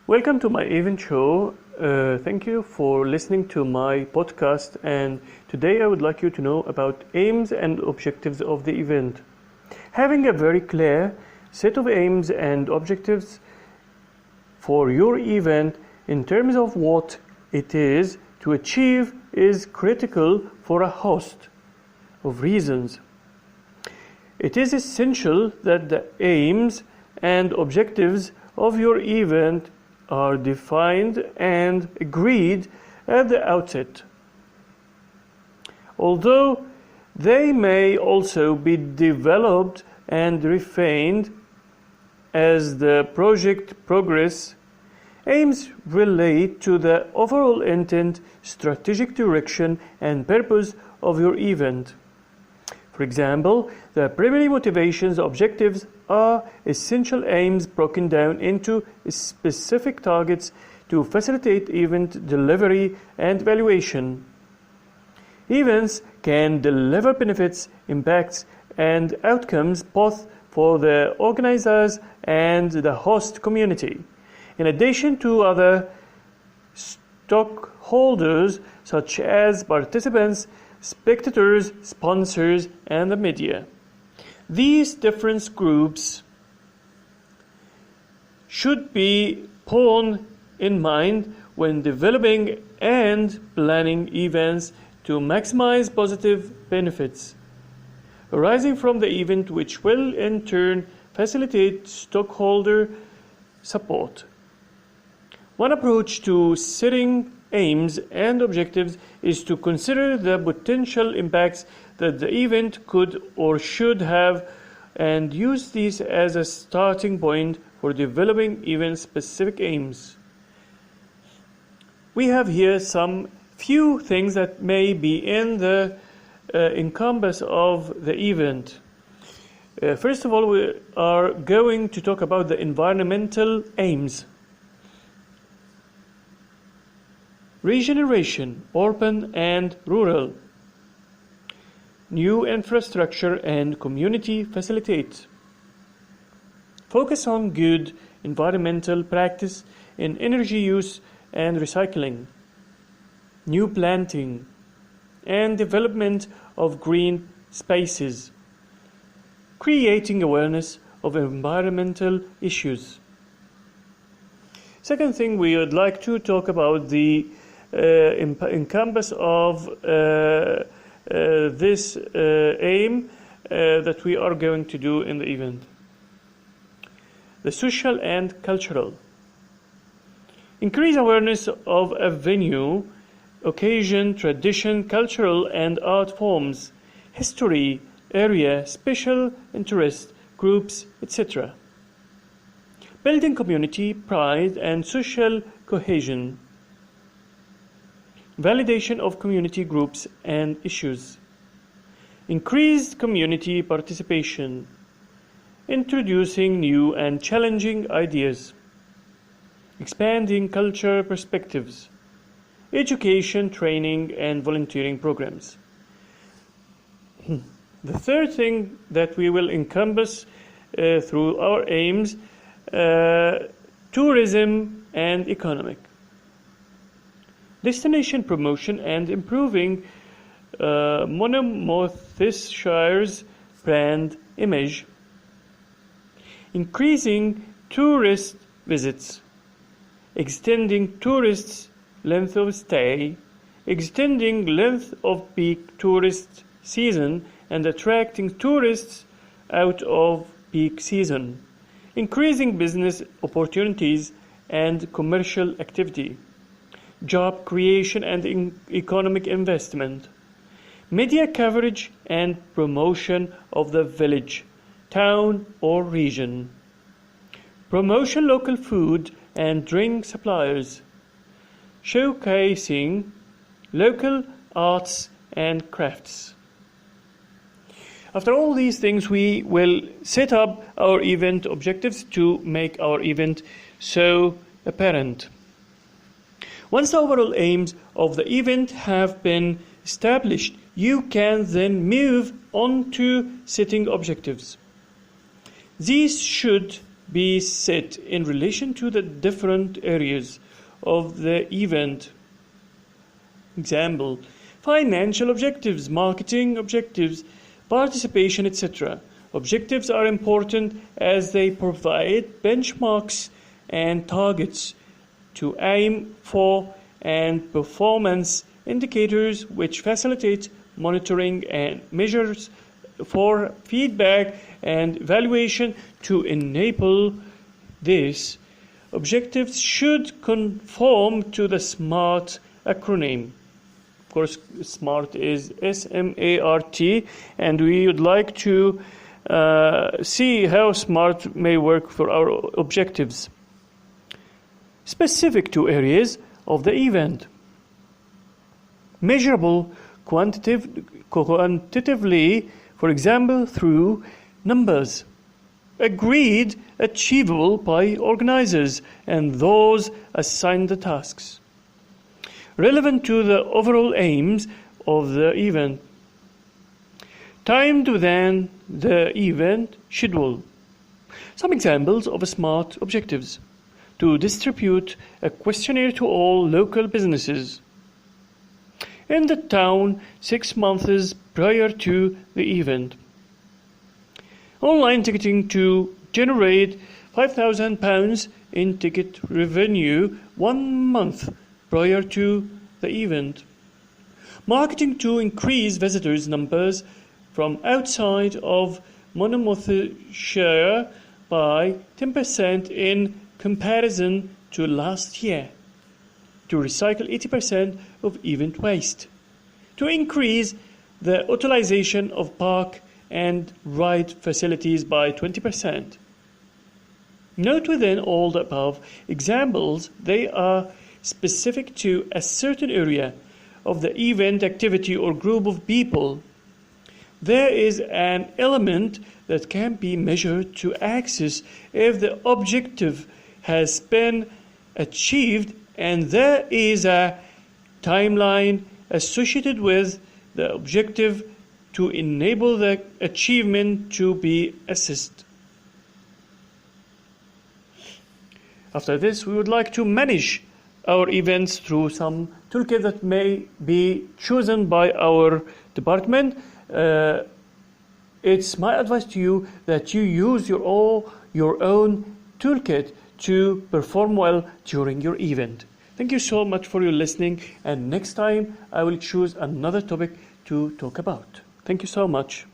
Welcome to my event show. Thank you for listening to my podcast, and today I would like you to know about aims and objectives of the event. Having a very clear set of aims and objectives for your event in terms of what it is to achieve is critical for a host of reasons. It is essential that the aims and objectives of your event are defined and agreed at the outset. Although they may also be developed and refined as the project progresses, aims relate to the overall intent, strategic direction, and purpose of your event. For example, the primary motivations objectives are essential aims broken down into specific targets to facilitate event delivery and evaluation. Events can deliver benefits, impacts, and outcomes both for the organizers and the host community, in addition to other stockholders such as participants, spectators, sponsors, and the media. These different groups should be borne in mind when developing and planning events to maximize positive benefits arising from the event, which will in turn facilitate stockholder support. One approach to setting aims and objectives is to consider the potential impacts that the event could or should have and use these as a starting point for developing event-specific aims. We have here some few things that may be in the encompass of the event. First of all, we are going to talk about the environmental aims. Regeneration, urban and rural. New infrastructure and community facilitate. Focus on good environmental practice in energy use and recycling. New planting and development of green spaces. Creating awareness of environmental issues. Second thing, we would like to talk about the encompass of this aim that we are going to do in the event. The social and cultural. Increase awareness of a venue, occasion, tradition, cultural and art forms, history, area, special interest, groups, etc. Building community pride and social cohesion. Validation of community groups and issues. Increased community participation. Introducing new and challenging ideas. Expanding culture perspectives. Education, training, and volunteering programs. The third thing that we will encompass through our aims, tourism and economic. Destination promotion and improving Monmouthshire's brand image. Increasing tourist visits. Extending tourists' length of stay. Extending length of peak tourist season and attracting tourists out of peak season. Increasing business opportunities and commercial activity. Job creation and economic investment. Media coverage and promotion of the village, town or region. Promotion local food and drink suppliers. Showcasing local arts and crafts. After all these things, we will set up our event objectives to make our event so apparent. Once the overall aims of the event have been established, you can then move on to setting objectives. These should be set in relation to the different areas of the event. Example: financial objectives, marketing objectives, participation, etc. Objectives are important as they provide benchmarks and targets to aim for and performance indicators which facilitate monitoring and measures for feedback and evaluation. To enable this, objectives should conform to the SMART acronym. Of course, SMART is S-M-A-R-T, and we would like to see how SMART may work for our objectives. Specific to areas of the event. Measurable quantitatively, for example, through numbers. Agreed, achievable by organizers and those assigned the tasks. Relevant to the overall aims of the event. Timed within the event schedule. Some examples of SMART objectives. To distribute a questionnaire to all local businesses in the town 6 months prior to the event. Online ticketing to generate £5,000 in ticket revenue 1 month prior to the event. Marketing to increase visitors' numbers from outside of Monmouthshire by 10% in comparison to last year. To recycle 80% of event waste. To increase the utilization of park and ride facilities by 20%. Note within all the above examples, they are specific to a certain area of the event activity or group of people. There is an element that can be measured to access if the objective has been achieved, and there is a timeline associated with the objective to enable the achievement to be assessed. After this, we would like to manage our events through some toolkit that may be chosen by our department. It's my advice to you that you use your own toolkit to perform well during your event. Thank you so much for your listening, and next time I will choose another topic to talk about. Thank you so much.